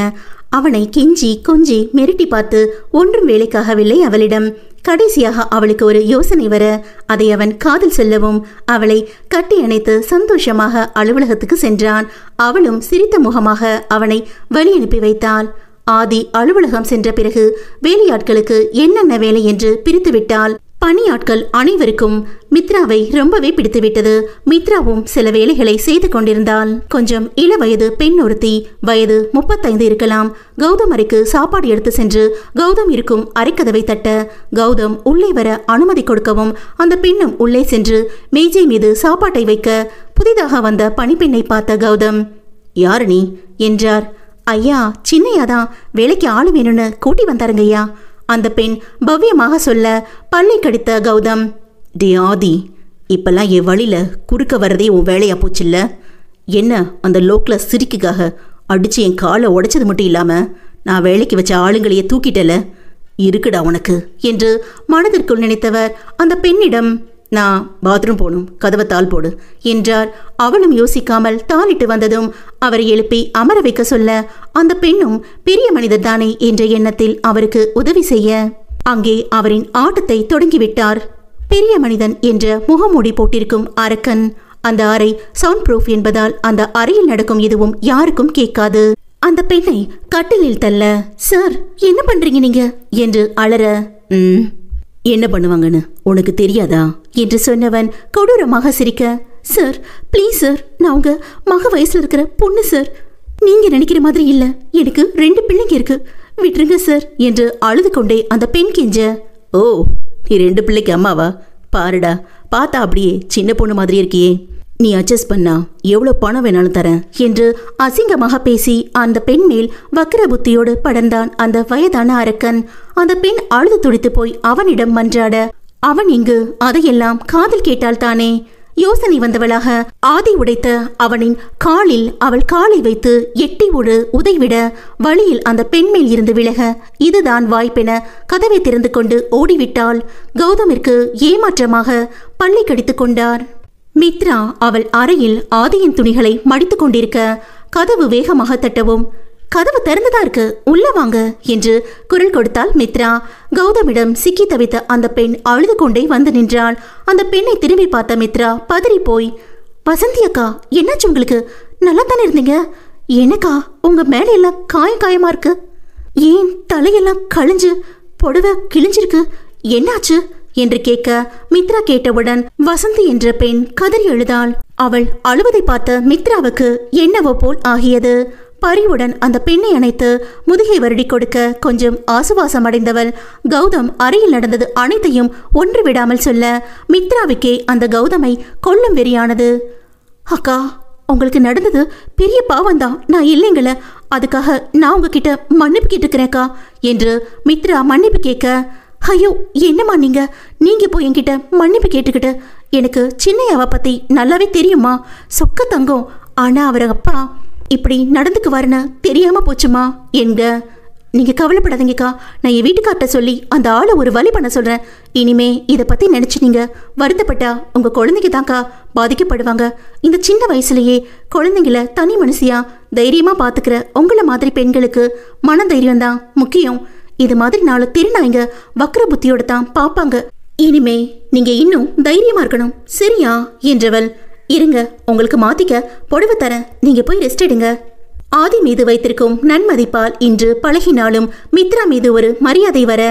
அவனை கெஞ்சி கொஞ்சி மிரட்டி பார்த்து ஒன்றும் வேலைக்காகவில்லை அவளிடம். கடைசியாக அவளுக்கு ஒரு யோசனை வர அதை அவன் காதில் சொல்லவும் அவளை கட்டி அணைத்து சந்தோஷமாக அலுவலகத்துக்கு சென்றான். அவளும் சிரித்த முகமாக அவனை வழி அனுப்பி வைத்தாள். ஆதி அலுவலகம் சென்ற பிறகு வேலையாட்களுக்கு என்னென்ன வேலை என்று பிரித்து விட்டாள். பணியாட்கள் அனைவருக்கும் மித்ராவை ரொம்பவே பிடித்துவிட்டது. மித்ராவும் சில வேலைகளை செய்து கொண்டிருந்தாள். கொஞ்சம் இளவயது பெண் ஒருத்தி, வயது 35 இருக்கலாம். கௌதம் அறைக்கு சாப்பாடு எடுத்து சென்று கௌதம் இருக்கும் அறைக்கதவை தட்ட கௌதம் உள்ளே வர அனுமதி கொடுக்கவும் அந்த பெண்ணும் உள்ளே சென்று மேஜை மீது சாப்பாட்டை வைக்க புதிதாக வந்த பணிப்பெண்ணை பார்த்த கௌதம், யாரு நீ என்றார். ஐயா, சின்னையாதான் வேலைக்கு ஆளு வேணும்னு கூட்டி வந்தாருங்கய்யா. அந்த பெண் பவ்யமாக சொல்ல பல்லை கடித்த கௌதம், டே ஆதி, இப்பெல்லாம் என் வழியில குறுக்க வர்றதே உன் வேலையா போச்சுல்ல? என்ன அந்த லோக்கல சிரிக்குக்காக அடிச்சு என் காலை உடைச்சது மட்டும் இல்லாம நான் வேலைக்கு வச்ச ஆளுங்களையே தூக்கிட்டல, இருக்குடா உனக்கு என்று மனதிற்குள் நினைத்தவர் அந்த பெண்ணிடம், நான் பாத்ரூம் போகணும், கதவை தாள் போடு என்றார். அவளும் யோசிக்காமல் தாளிட்டு வந்ததும் அவரை எழுப்பி அமர வைக்க சொல்ல அந்த பெண்ணும் பெரிய மனிதர் தானே என்ற எண்ணத்தில் அவருக்கு உதவி செய்ய அங்கே அவரின் ஆட்டத்தை தொடங்கிவிட்டார். பெரிய மனிதன் என்ற முகமூடி போட்டிருக்கும் அரக்கன். அந்த அறை சவுண்ட் ப்ரூஃப் என்பதால் அந்த அறையில் நடக்கும் எதுவும் யாருக்கும் கேட்காது. அந்த பெண்ணை கட்டிலில் தள்ள, சார் என்ன பண்றீங்க நீங்க என்று அலற, என்ன பண்ணுவாங்கன்னு உனக்கு தெரியாதா என்று சொன்னவன் கொடூரமாக சிரிக்க, சார் ப்ளீஸ் சார், நான் உங்க மக வயசுல இருக்கிற பொண்ணு சார், நீங்க நினைக்கிற மாதிரி இல்ல, எனக்கு 2 பிள்ளைங்க இருக்கு, விட்டுருங்க சார் என்று அழுது கொண்டே அந்த பெண் கெஞ்ச, ஓ நீ 2 பிள்ளைக்கு அம்மாவா? பாருடா, பார்த்தா அப்படியே சின்ன பொண்ணு மாதிரி இருக்கியே, நீ அட்ஜஸ்ட் பண்ணா எவ்வளோ பணம் வேணாலும் தரேன் என்று அசிங்கமாக பேசி அந்த பெண் மேல் வக்கர புத்தியோடு படர்ந்தான் அந்த வயதான அரக்கன். அந்த பெண் அழுது துடித்து போய் அவனிடம் மன்றாட அவன் இங்கு அதையெல்லாம் காதில் கேட்டால் தானே. யோசனை வந்தவளாக ஆதி உடைத்த அவனின் காலில் அவள் காலை வைத்து எட்டி ஒரு உதைவிட வழியில் அந்த பெண் மேல் இருந்து விலக இதுதான் வாய்ப்பென கதவை திறந்து கொண்டு ஓடிவிட்டாள். கௌதமிற்கு ஏமாற்றமாக பல்லை கடித்து கொண்டார். மித்ரா அவள் அறையில் ஆதியின் துணிகளை மடித்து கொண்டிருக்க கதவு வேகமாக தட்டவும், கதவு திறந்துதான் இருக்கு, உள்ள வாங்க என்று குரல் கொடுத்தாள் மித்ரா. கௌதமிடம் சிக்கி தவித்த அந்த பெண் அழுது கொண்டே வந்து நின்றாள். அந்த பெண்ணை திரும்பி பார்த்த மித்ரா பதறி போய், வசந்தி அக்கா, என்னாச்சு உங்களுக்கு? நல்லா தானே இருந்தீங்க? எனக்கா உங்க மேல எல்லாம் காயமா இருக்கு, ஏன் தலையெல்லாம் கழிஞ்சு புடவை கிழிஞ்சிருக்கு, என்னாச்சு என்று கேட்க மித்ரா கேட்டவுடன் வசந்தி என்ற பெண் கதறி எழுதாள். அவள் அழுவதை பார்த்த மித்ராவுக்கு என்னவோ போல் ஆகியது. பரிவுடன் அந்த பெண்ணை அணைத்து முதுகை வருடி கொடுக்க கொஞ்சம் ஆசுவாசம் அடைந்தவள் கௌதம் அறையில் நடந்தது அனைத்தையும் ஒன்று விடாமல் சொல்ல மித்ராவுக்கே அந்த கௌதமை கொல்லும் வெறியானது. அக்கா, உங்களுக்கு நடந்தது பெரிய பாவம்தான், நான் இல்லைங்கள, அதுக்காக நான் உங்ககிட்ட மன்னிப்பு கேட்டுக்கிறேன்க்கா என்று மித்ரா மன்னிப்பு கேட்க, ஐயோ என்னம்மா நீங்க போய் என்கிட்ட மன்னிப்பு கேட்டுக்கிட்டு, எனக்கு சின்னையாவை பத்தி நல்லாவே தெரியுமா, சொக்க தங்கம், ஆனா அவர் அப்பா இப்படி நடந்துக்குவாருன்னு தெரியாம போச்சுமா என்க. நீங்க கவலைப்படாதீங்கக்கா, நான் என் வீட்டுக்கார்ட்ட சொல்லி அந்த ஆளை ஒரு வழி பண்ண சொல்றேன். இனிமே இதை பத்தி நினைச்சு நீங்க வருத்தப்பட்டா உங்க குழந்தைங்க தான்க்கா பாதிக்கப்படுவாங்க. இந்த சின்ன வயசுலயே குழந்தைங்கள தனி மனுஷியா தைரியமா பாத்துக்கிற உங்களை மாதிரி பெண்களுக்கு மன தைரியம் தான் முக்கியம். இது மாதிரி நாலு திருநாய்ங்க வக்ர புத்தியோட தான் பாப்பாங்க. இனிமே நீங்க இன்னும் தைரியமா இருக்கணும், சரியா என்றவள். இருங்க, உங்களுக்கு மாத்திக்க புடவை தரேன், நீங்க போய் ரெஸ்ட் எடுங்க. ஆதி மீது வைத்திருக்கும் நன்மதிப்பால் இன்று பழகினாலும் மித்ரா மீது ஒரு மரியாதை வர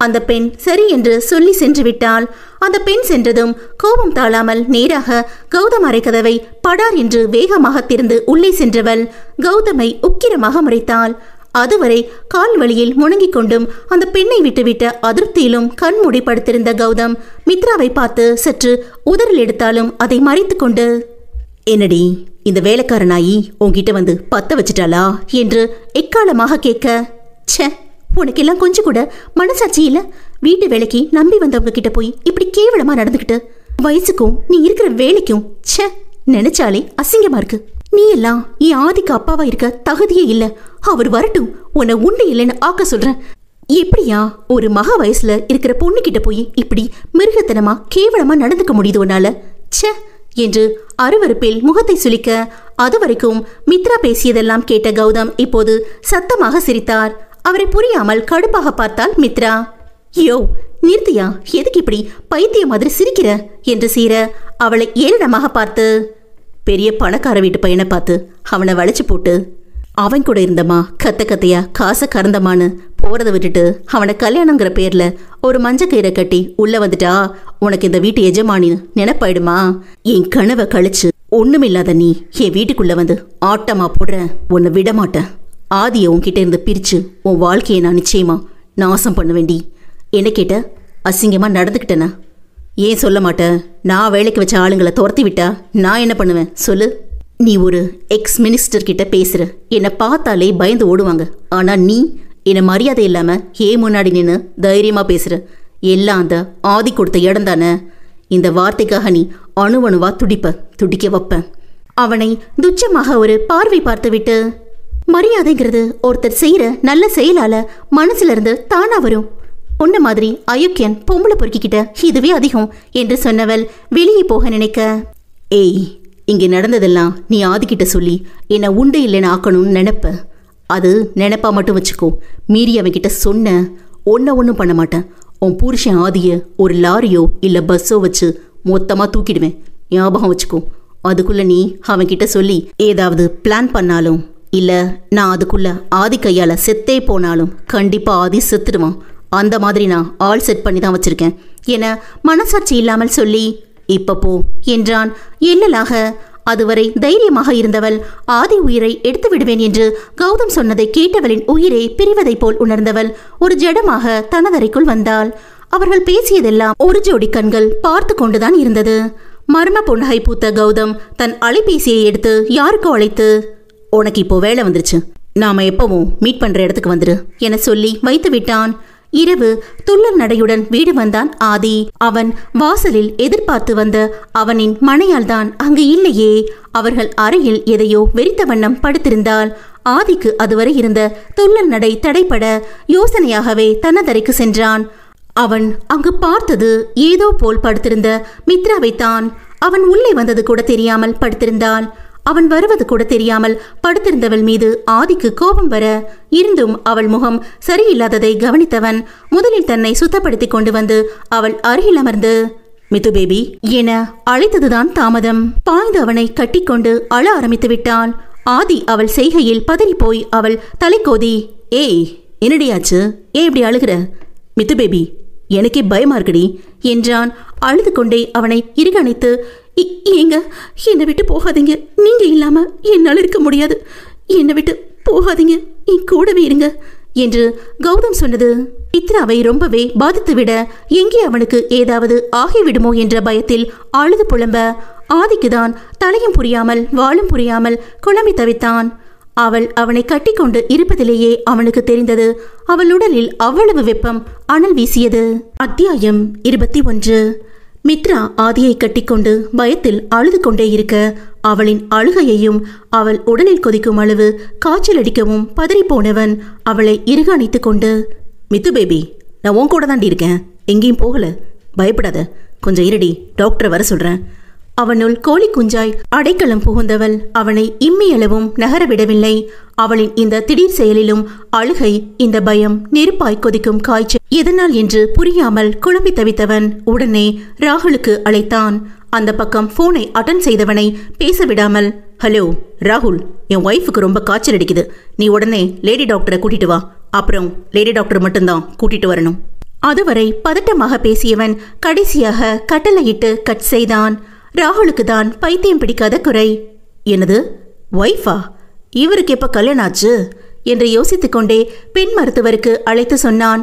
அந்த பெண் சரி என்று சொல்லி சென்று விட்டாள். அந்த பெண் சென்றதும் கோபம் தாழாமல் நேராக கௌதம் அறை கதவை படார் என்று வேகமாக திறந்து உள்ளே சென்றவள் கௌதமை உக்கிரமாக முறைத்தாள். அதுவரை கால் வழியில் முணங்கிக் கொண்டும் அந்த பெண்ணை விட்டுவிட்ட அதிருப்தியிலும் கண்மூடி படுத்திருந்த கௌதம் மித்ராவை பார்த்து சற்று உதறல் எடுத்தாலும் அதை மறைத்து கொண்டு, என்னடி இந்த வேலைக்கார நாயி உன்கிட்ட வந்து பத்த வச்சிட்டாளா என்று எக்காலமாக கேட்க, ச்சே, உனக்கெல்லாம் கொஞ்சம் கூட மனசாட்சி இல்ல. வீட்டு வேலைக்கு நம்பி வந்தவங்க கிட்ட போய் இப்படி கேவலமா நடந்துக்கிட்டு, வயசுக்கும் நீ இருக்கிற வேலைக்கும் ச்சே நினைச்சாலே அசிங்கமா இருக்கு. நீ எல்லாம் என் ஆதிக்கு அப்பாவா இருக்க தகுதியே இல்ல. அவர் வரட்டும், உன்னை உண்டு இல்லைன்னு ஆக்க சொல்றேன். எப்படியா ஒரு மகா வயசுல இருக்கிற பொண்ணு கிட்ட போய் இப்படி மிருகத்தனமா கேவலமா நடந்துக்க முடியுது உன்னால, ச்சே என்று அருவருப்பில் முகத்தை சுளிக்க, அதுவரைக்கும் மித்ரா பேசியதெல்லாம் கேட்ட கௌதம் இப்போது சத்தமாக சிரித்தார். அவரை புரியாமல் கடுப்பாக பார்த்தாள் மித்ரா. யோ நிறுத்தியா, எதுக்கு இப்படி பைத்திய மாதிரி சிரிக்கிற என்று சீர அவளை ஏளனமாக பார்த்து, பெரிய பணக்கார வீட்டு பையனை பார்த்து அவனை வளைச்சு போட்டு அவன் கூட இருந்தமா கத்த கத்தையா காசை கறந்தமான்னு போறதை விட்டுட்டு அவனை கல்யாணங்கிற பேர்ல ஒரு மஞ்சக்கயிறை கட்டி உள்ள வந்துட்டா உனக்கு இந்த வீட்டு எஜமானின்னு நினைப்பாயிடுமா? என் கனவை கழிச்சு ஒண்ணுமில்லாத நீ என் வீட்டுக்குள்ள வந்து ஆட்டமா போடுற, உன்னை விட மாட்டேன். ஆதியை உன்கிட்ட இருந்து பிரிச்சு உன் வாழ்க்கையை நான் நிச்சயமா நாசம் பண்ண வேண்டி. என்ன கேட்ட? அசிங்கமா நடந்துக்கிட்டேனா? ஏன் சொல்ல மாட்டேன்? நான் வேலைக்கு வச்ச ஆளுங்களை துரத்தி விட்டா நான் என்ன பண்ணுவேன் சொல்லு? நீ ஒரு எக்ஸ் மினிஸ்டர் கிட்ட பேசுற, என்னை பார்த்தாலே பயந்து ஓடுவாங்க. ஆனா நீ என்னை மரியாதை இல்லாம ஏன் முன்னாடி நின்று தைரியமா பேசுற? எல்லாம் அந்த ஆதி கொடுத்த இடம் தானே. இந்த வார்த்தைக்காக நீ அணுவணுவா துடிக்க வைப்பேன். அவனை துச்சமாக ஒரு பார்வை பார்த்து விட்டு, மரியாதைங்கிறது ஒருத்தர் செய்யற நல்ல செயலால மனசுல இருந்து தானா வரும். உன்ன மாதிரி அயோக்கியன் பொம்பளை பொறுக்கிக்கிட்ட இதுவே அதிகம் என்று சொன்னவள் வெளியே போக நினைக்க, ஏய், இங்கே நடந்ததெல்லாம் நீ ஆதிக்கிட்ட சொல்லி என்னை உண்டு இல்லைன்னு ஆக்கணும்னு நினைப்ப. அது நினைப்பா மட்டும் வச்சுக்கோ. மீறி அவன்கிட்ட சொன்ன ஒன்றும் பண்ண மாட்டேன். உன் புருஷன் ஆதிய ஒரு லாரியோ இல்லை பஸ்ஸோ வச்சு மொத்தமாக தூக்கிடுவேன். ஞாபகம் வச்சுக்கோ. அதுக்குள்ள நீ அவன்கிட்ட சொல்லி ஏதாவது பிளான் பண்ணாலும் இல்லை நான் அதுக்குள்ள ஆதி கையால் செத்தே போனாலும் கண்டிப்பாக ஆதி செத்துடுவான். அந்த மாதிரி நான் ஆள் செட் பண்ணி தான் வச்சிருக்கேன் என மனசாட்சி இல்லாமல் சொல்லி, இப்ப போ என்றான் எள்ளலாக. அதுவரை தைரியமாக இருந்தவள் ஆதி உயிரை எடுத்து விடுவேன் என்று கௌதம் சொன்னதை கேட்டவளின் உயிரை பிரிவதை போல் உணர்ந்தவள் ஒரு ஜடமாக தனதரைக்குள் வந்தாள். அவர்கள் பேசியதெல்லாம் ஒரு ஜோடி கண்கள் பார்த்து கொண்டுதான் இருந்தது. மர்ம புன்னகை பூத்த கௌதம் தன் அலைபேசியை எடுத்து யாருக்கோ அழைத்து, உனக்கு இப்போ வேலை வந்துருச்சு, நாம எப்பவும் மீட் பண்ற இடத்துக்கு வந்துரு என சொல்லி வைத்து விட்டான். இரவு துள்ளல் நடையுடன் வீடு வந்தான் ஆதி. அவன் வாசலில் எதிர்பார்த்து வந்த அவனின் மனையால் தான் அங்கு இல்லையே. அவர்கள் அறையில் எதையோ வெறித்த வண்ணம் படுத்திருந்தாள். ஆதிக்கு அதுவரை இருந்த துள்ளல் நடை தடைப்பட யோசனையாகவே தனதரைக்கு சென்றான். அவன் அங்கு பார்த்தது ஏதோ போல் படுத்திருந்த மித்ராவைத்தான். அவன் உள்ளே வந்தது கூட தெரியாமல் படுத்திருந்தாள். அவன் வருவது கூட தெரியாமல் படுத்திருந்தவள் மீது ஆதிக்கு கோபம் வர இருந்தும் அவள் முகம் சரியில்லாததை கவனித்தவன் முதலில் தன்னை சுத்தப்படுத்தி கொண்டு வந்து அவள் அருகில் அமர்ந்து, மித்து பேபி என அழைத்ததுதான் தாமதம். பாய்ந்து அவனை கட்டிக்கொண்டு அழ ஆரம்பித்து விட்டாள். ஆதி அவள் செய்கையில் பதறி போய் அவள் தலை கோதி, ஏய் என்னடியாச்சு, ஏன் இப்படி அழுகிற? மித்து பேபி எனக்கே பயமா இருக்குடி என்றான். அழுது கொண்டே அவனை இறுகணைத்து, ஏங்க, என்னை விட்டு போகாதீங்க. நீங்க இல்லாம என்னால் இருக்க முடியாது. என்னை விட்டு போகாதீங்க, என் கூடவே இருங்க என்று கௌதம் சொன்னது மித்ராவை ரொம்பவே பாதித்துவிட, எங்கே அவனுக்கு ஏதாவது ஆகிவிடுமோ என்ற பயத்தில் அழுது புலம்ப, ஆதிக்குதான் தலையும் புரியாமல் வாழும் புரியாமல் குழம்பி தவித்தான். அவள் அவனை கட்டிக்கொண்டு இருப்பதிலேயே அவனுக்கு தெரிந்தது. அவள் உடலில் அவ்வளவு வெப்பம் அனல் வீசியது. அத்தியாயம் 21. மித்ரா ஆதியை கட்டிக்கொண்டு பயத்தில் அழுது கொண்டே இருக்க, அவளின் அழுகையையும் அவள் உடலில் கொதிக்கும் அளவு காய்ச்சல் அடிக்கவும் பதறிப்போனவன் அவளை இறுக அணைத்து கொண்டு, மித்து பேபி, நான் உன் கூட தாண்டி இருக்கேன், எங்கேயும் போகல, பயப்படாத, கொஞ்சம் இருடி, டாக்டரை வர சொல்றேன். அவனுள் கோழி குஞ்சாய் அடைக்கலம் புகுந்தவள் அவனை இம்மியளவும் நகரவிடவில்லை. அவளின் இந்த திடீர் செயலிலும் அழுகை, இந்த பயம், நெருப்பாய் கொதிக்கும் காய்ச்சல் எதனால் என்று புரியாமல் குழம்பி தவித்தவன் உடனே ராகுலுக்கு அழைத்தான். அந்த பக்கம் போனை அட்டன் செய்தவனை பேசவிடாமல், ஹலோ ராகுல், என் ஒய்ஃபுக்கு ரொம்ப காய்ச்சல் அடிக்குது, நீ உடனே லேடி டாக்டரை கூட்டிட்டு வா, அப்புறம் லேடி டாக்டர் மட்டும்தான் கூட்டிட்டு வரணும். அதுவரை பதட்டமாக பேசியவன் கடைசியாக கட்டளையிட்டு கட் செய்தான். ராகுலுக்கு தான் பைத்தியம் பிடிக்காத குறை. என்னது, ஒய்ஃபா? இவருக்கு எப்ப கல்யாணம் ஆச்சு என்று யோசித்துக் கொண்டே பெண் மருத்துவருக்கு அழைத்து சொன்னான்.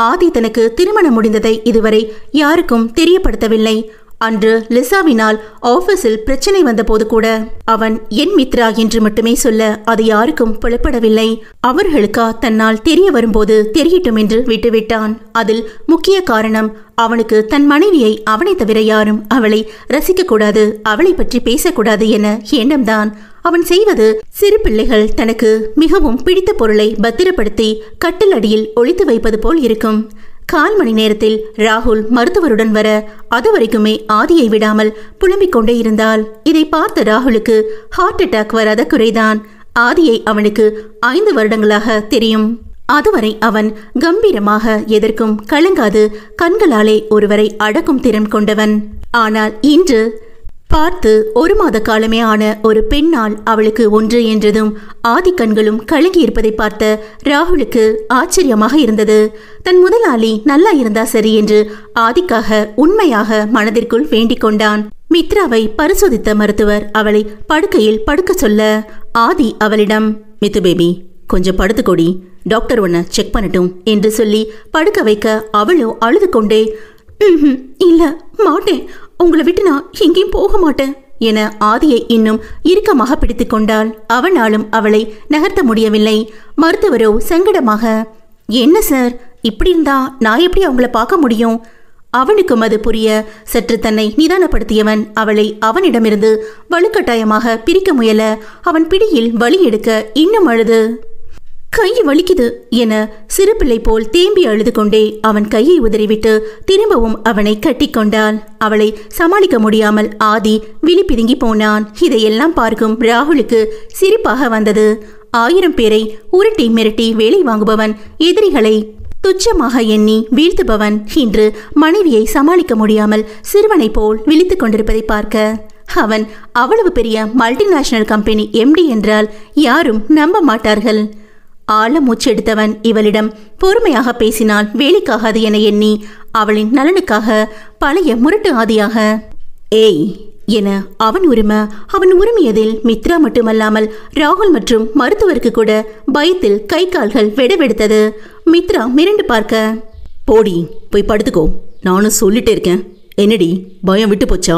ஆதி தனக்கு திருமணம் முடிந்ததை இதுவரை யாருக்கும் தெரியப்படுத்தவில்லை. அன்று லிசாவினால் ஆபீஸில் பிரச்சனை வந்தபோது கூட அவன் என் மித்ரா என்று மட்டுமே சொல்ல அது யாருக்கும் புலப்படவில்லை. அவர்களுக்கா தன்னால் தெரிய வரும்போது தெரியட்டும் என்று விட்டுவிட்டான். அதில் முக்கிய காரணம், அவனுக்கு தன் மனைவியை அவனை தவிர யாரும் அவளை ரசிக்க கூடாது, அவளை பற்றி பேசக்கூடாது என எண்ணம்தான். அவன் செய்வது சிறு பிள்ளைகள் தனக்கு மிகவும் பிடித்த பொருளை பத்திரப்படுத்தி கட்டில் அடியில் ஒளித்து வைப்பது போல் இருக்கும். 1/4 மணி நேரத்தில் ராகுல் மருத்துவருடன் வர, அதுவரைக்குமே ஆதியை விடாமல் புலம்பிக் கொண்டே இருந்தாள். இதை பார்த்த ராகுலுக்கு ஹார்ட் அட்டாக் வராத குறைதான். ஆதியை அவனுக்கு 5 வருடங்களாக தெரியும். அதுவரை அவன் கம்பீரமாக எதற்கும் கலங்காது கண்களாலே ஒருவரை அடக்கும் திறன் கொண்டவன். ஆனால் இன்று பார்த்து 1 மாத காலமே ஆன ஒரு பெண்ணால் அவளுக்கு ஒன்று என்றதும் ஆதி கண்களும் கலங்கி இருப்பதை பார்த்த ராகுலுக்கு ஆச்சரியமாக இருந்தது. தன் முதலாளி நல்லா இருந்தா சரி என்று ஆதிக்காக உண்மையாக மனதிற்குள் வேண்டிக் கொண்டான். மித்ராவை பரிசோதித்த மருத்துவர் அவளை படுக்கையில் படுக்க சொல்ல, ஆதி அவளிடம், மித்து பேபி, கொஞ்சம் படுத்துக்கொடி, டாக்டர் உன்னை செக் பண்ணட்டும் என்று சொல்லி படுக்க வைக்க, அவளோ அழுது கொண்டே, இல்ல மாட்டேன், உங்களை விட்டு நான் எங்கேயும் போக மாட்டேன் என ஆதியை இன்னும் இறுக்கமாக பிடித்து கொண்டாள். அவனாலும் அவளை நகர்த்த முடியவில்லை. மருத்துவரோ சங்கடமாக, என்ன சார், இப்படி இருந்தா நான் எப்படி அவங்கள பார்க்க முடியும்? அவனுக்கும் அது புரிய சற்று தன்னை நிதானப்படுத்தியவன் அவளை அவனிடமிருந்து வலுக்கட்டாயமாக பிரிக்க முயல, அவன் பிடியில் வலி எடுக்க இன்னும் அழுது, கை வலிக்குது என சிறு பிள்ளை போல் தேம்பி அழுது கொண்டே அவன் கையை உதறிவிட்டு திரும்பவும் அவனை கட்டிக்கொண்டாள். அவளை சமாளிக்க முடியாமல் ஆதி விழி பிதுங்கி போனான். இதையெல்லாம் பார்க்கும் ராகுலுக்கு சிரிப்பாக வந்தது. 1000 பேரை உருட்டி மிரட்டி வேலை வாங்குபவன், எதிரிகளை துச்சமாக எண்ணி வீழ்த்துபவன், இன்று மனைவியை சமாளிக்க முடியாமல் சிறுவனை போல் விழித்து கொண்டிருப்பதை பார்க்க, அவன் அவ்வளவு பெரிய மல்டிநேஷனல் கம்பெனி MD என்றால் யாரும் நம்ப மாட்டார்கள். ஆழ மூச்செடுத்தவன் இவளிடம் பொறுமையாக பேசினால் வேலைக்காகாது என எண்ணி அவளின் நலனுக்காக பழைய முரட்டு ஆதியாக, ஏய் என அவன் உரிமையதில் மித்ரா மட்டுமல்லாமல் ராகுல் மற்றும் மருத்துவருக்கு கூட பயத்தில் கை கால்கள் வெடவெடுத்தது. மித்ரா மிரண்டு பார்க்க, போடி போய் படுத்துக்கோ, நானும் சொல்லிட்டே இருக்கேன், என்னடி பயம் விட்டு போச்சா?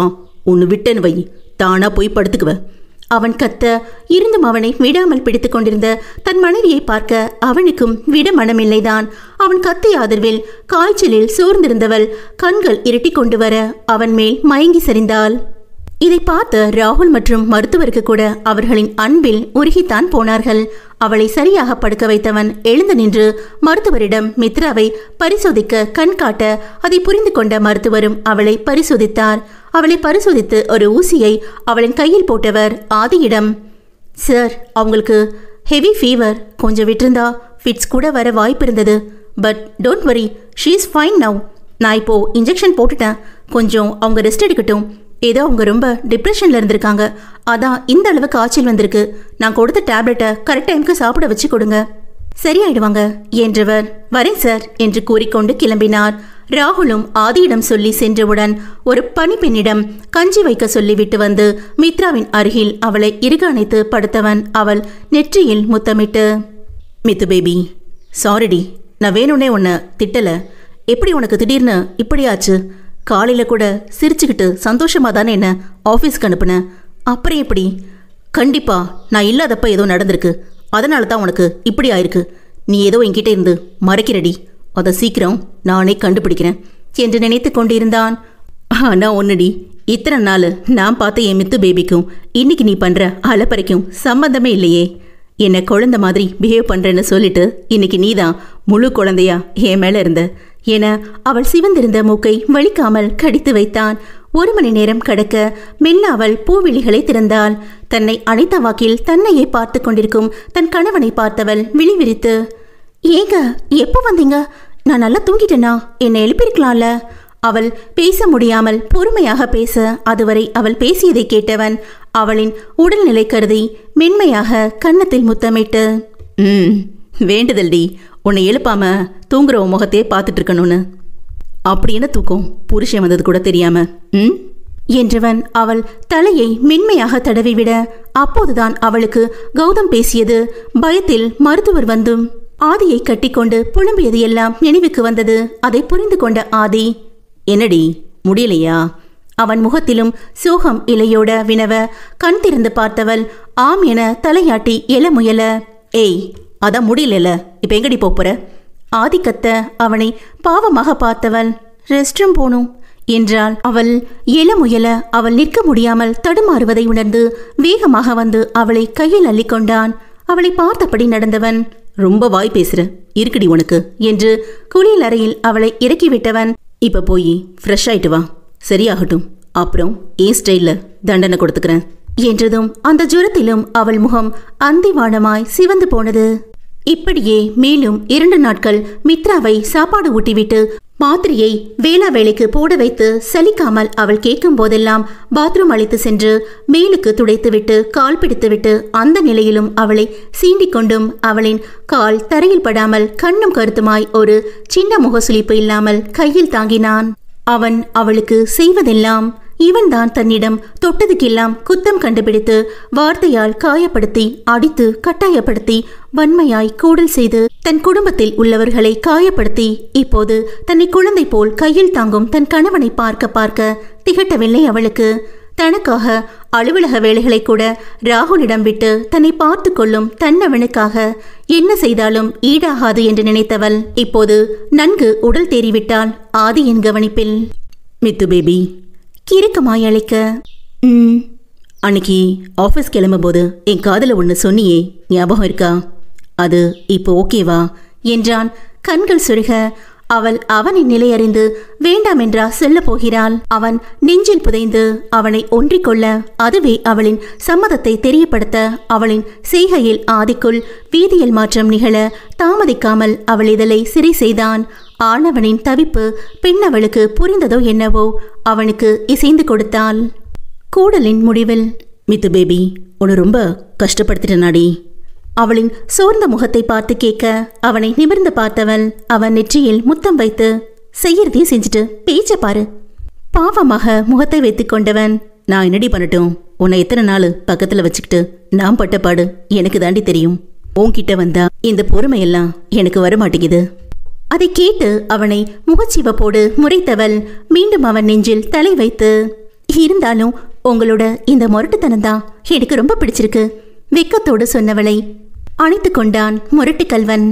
ஒன்று விட்டேன்னு வை, தானா போய் படுத்துக்குவ. அவன் கத்த, இருந்தும் அவனை விடாமல் பிடித்து கொண்டிருந்த தன் மனைவியை பார்க்க அவனுக்கும் விட மனமில்லைதான். அவன் கத்திய ஆதரவில் காய்ச்சலில் சோர்ந்திருந்தவள் கண்கள் இருட்டி கொண்டு வர அவன் மேல் மயங்கி சரிந்தாள். இதை பார்த்த ராகுல் மற்றும் மருத்துவருக்கு கூட அவர்களின் அன்பில் உருகித்தான் போனார்கள். அவளை சரியாக படுக்க வைத்தவன் எழுந்து நின்று மருத்துவரிடம் மித்ராவை பரிசோதிக்க கண் காட்ட, அதை புரிந்து கொண்ட மருத்துவரும் அவளை பரிசோதித்தார். அவளை பரிசோதித்து ஒரு ஊசியை அவளின் கையில் போட்டவர் ஆதியிடம், சார், அவங்களுக்கு ஹெவி ஃபீவர், கொஞ்சம் விட்டிருந்தா ஃபிட்ஸ் கூட வர வாய்ப்பு இருந்தது, but don't worry, she is fine now. நான் இப்போ இன்ஜெக்ஷன் போட்டுட்டேன், கொஞ்சம் அவங்க ரெஸ்ட் எடுக்கட்டும். ஏதோ அவங்க ரொம்ப டிப்ரெஷனில் இருந்திருக்காங்க, அதான் இந்த அளவுக்கு காய்ச்சல் வந்திருக்கு. நான் கொடுத்த டேப்லெட்டை கரெக்ட் டைமுக்கு சாப்பிட வச்சு கொடுங்க. சரியாயிடுவாங்க என்றவர் வரேன் சார் என்று கூறிக்கொண்டு கிளம்பினார். ராகுலும் ஆதியிடம் சொல்லி சென்றவுடன் ஒரு பணிப்பெண்ணிடம் கஞ்சி வைக்க சொல்லிவிட்டு வந்து மித்ராவின் அருகில் அவளை இறுக அணைத்து படுத்தவன் அவள் நெற்றியில் முத்தமிட்டு, மித்து பேபி, சாரிடி, நான் வேணும்னே உன்னை திட்டல. எப்படி உனக்கு திடீர்னு இப்படியாச்சு? காலையில கூட சிரிச்சுக்கிட்டு சந்தோஷமா தானே என்ன ஆஃபீஸ்க்கு அனுப்புன. அப்புறம் எப்படி? கண்டிப்பா நான் இல்லாதப்ப ஏதோ நடந்திருக்கு, அதனால தான் உனக்கு இப்படி ஆயிருக்கு. நீ ஏதோ என்கிட்ட இருந்து மறைக்கிறடி, அதை சீக்கிரம் நானே கண்டுபிடிக்கிறேன் என்று நினைத்து கொண்டிருந்தான். ஆனா ஒன்னுடி, இத்தனை நாள் நான் பார்த்த என் மித்து பேபிக்கும் இன்னைக்கு நீ பண்ற அலப்பறைக்கும் சம்பந்தமே இல்லையே. என்னை குழந்தை மாதிரி பிஹேவ் பண்றேன்னு சொல்லிட்டு இன்னைக்கு நீதான் முழு குழந்தையா என் மேல இருந்த என அவள் சிவந்திருந்த மூக்கை வலிக்காமல் கடித்து வைத்தான். 1 மணி நேரம் கடக்க மெல்ல அவள் பூவிழிகளை திறந்தாள். தன்னை அணைத்த வாக்கில் தன்னையே பார்த்து கொண்டிருக்கும் தன் கணவனை பார்த்தவள் விழிவிரித்து, ஏங்க எப்போ வந்தீங்க? நான் நல்லா தூங்கிட்டேனா? என்னை எழுப்பியிருக்கலாம்ல. அவள் பேச முடியாமல் பொறுமையாக பேச அதுவரை அவள் பேசியதை கேட்டவன் அவளின் உடல்நிலை கருதி மென்மையாக கன்னத்தில் முத்தமிட்டு, வேண்டுதல்டி, உன்னை எழுப்பாம தூங்குற முகத்தையே பார்த்துட்டு இருக்கணும்னு. அப்படி என்ன தூக்கம்? புருஷன் வந்தது கூட தெரியாம என்றவன் அவள் தலையை மென்மையாக தடவிவிட அப்போதுதான் அவளுக்கு கௌதம் பேசியது பயத்தில் மருத்துவர் வந்தும் ஆதியை கட்டிக்கொண்டு புலம்பியது எல்லாம் நினைவுக்கு வந்தது. அதை புரிந்து கொண்ட ஆதி, என்னடி முடியலையா? அவன் முகத்திலும் சோகம் இலையோட வினவ கண் திறந்து பார்த்தவள் ஆம் என தலையாட்டி எழ முயல, ஏய் அதான் முடியல, இப்ப எங்கடி போற? ஆதி கத்த அவனை பாவமாக பார்த்தவள் ரெஸ்ட் ரூம் போனும் என்றாள். அவள் எழ முயல அவள் நிற்க முடியாமல் தடுமாறுவதை உணர்ந்து வேகமாக வந்து அவளை கையில் அள்ளிக்கொண்டான். அவளை பார்த்தபடி நடந்தவன், ரொம்ப வாய் பேசுற, இருக்குடி உனக்கு என்று குளியல் அறையில் அவளை இறக்கிவிட்டவன், இப்ப போய் ஃப்ரெஷ் ஆயிட்டு வா, சரியாகட்டும், அப்புறம் ஏன் ஸ்டைல்ல தண்டனை கொடுத்துக்கிறேன் என்றதும் அந்த ஜுரத்திலும் அவள் முகம் அந்திவானமாய் சிவந்து போனது. இப்படியே மேலும் 2 நாட்கள் மித்ராவை சாப்பாடு ஊட்டிவிட்டு மாத்திரையை வேளா வேலைக்கு போட வைத்து சலிக்காமல் அவள் கேட்கும் போதெல்லாம் பாத்ரூம் அழைத்து சென்று மேலுக்கு துடைத்துவிட்டு கால் பிடித்துவிட்டு அந்த நிலையிலும் அவளை சீண்டிக் கொண்டும் அவளின் கால் தரையில் படாமல் கண்ணும் கருத்துமாய் ஒரு சின்ன முகசுளிப்பு இல்லாமல் கையில் தாங்கினான். அவன் அவளுக்கு செய்வதெல்லாம் இவன்தான் தன்னிடம் தொட்டதுக்கெல்லாம் குத்தம் கண்டுபிடித்து வார்த்தையால் காயப்படுத்தி அடித்து கட்டாயப்படுத்தி வன்மையாய் கூடல் செய்து தன் குடும்பத்தில் உள்ளவர்களை காயப்படுத்தி இப்போது தன்னை குழந்தை போல் கையில் தாங்கும் தன் கணவனை பார்க்க பார்க்க திகட்டவில்லை அவளுக்கு. தனக்காக அலுவலக வேலைகளை கூட ராகுலிடம் விட்டு தன்னை பார்த்து கொள்ளும் தன்னவனுக்காக என்ன செய்தாலும் ஈடாகாது என்று நினைத்தவள் இப்போது நன்கு உடல் தேறிவிட்டாள் ஆதியின் கவனிப்பில். மித்து பேபி கிறுக்கமாய் அழைக்க, அன்னைக்கு ஆஃபீஸ் கிளம்பும்போது என் காதல ஒன்று சொன்னியே, ஞாபகம் இருக்கா? அது இப்போ ஓகேவா என்றான் கண்கள் சுருக. அவள் அவனின் நிலை அறிந்து வேண்டாம் என்றா சொல்ல போகிறாள். அவன் நெஞ்சில் புதைந்து அவனை ஒன்றிக்கொள்ள அதுவே அவளின் சம்மதத்தை தெரியப்படுத்த அவளின் செய்கையில் ஆதிக்குள் வீதியில் மாற்றம் நிகழ தாமதிக்காமல் அவள் இதழை சிறை செய்தான். ஆணவனின் தவிப்பு பெண்ணவளுக்கு புரிந்ததோ என்னவோ அவனுக்கு இசைந்து கொடுத்தாள். கூடலின் முடிவில், மித்து பேபி உன்னை ரொம்ப கஷ்டப்படுத்திட்டனாடி. அவளின் சோர்ந்த முகத்தை பார்த்து கேட்க அவனை நிமிர்ந்து பார்த்தவள் அவன் நெற்றியில் முத்தம் வைத்து, செய்யறதையும் செஞ்சுட்டு பேச்ச பாரு. பாவமாக முகத்தை வைத்து கொண்டவன், நான் என்னடி பண்ணட்டும்? உன்னை எத்தனை நாள் பக்கத்துல வச்சுக்கிட்டு நான் பட்ட பாடு எனக்கு தாண்டி தெரியும். உன்கிட்ட வந்தா இந்த பொறுமையெல்லாம் எனக்கு வரமாட்டேங்குது. அதை கேட்டு அவனை முகச்சிவப்போடு முறைத்தவள் மீண்டும் அவன் நெஞ்சில் தலை வைத்து, இருந்தாலும் உங்களோட இந்த முரட்டுத்தனம்தான் எனக்கு ரொம்ப பிடிச்சிருக்கு வெக்கத்தோடு சொன்னவளை அணைத்து கொண்டான் முரட்டு கல்வன்.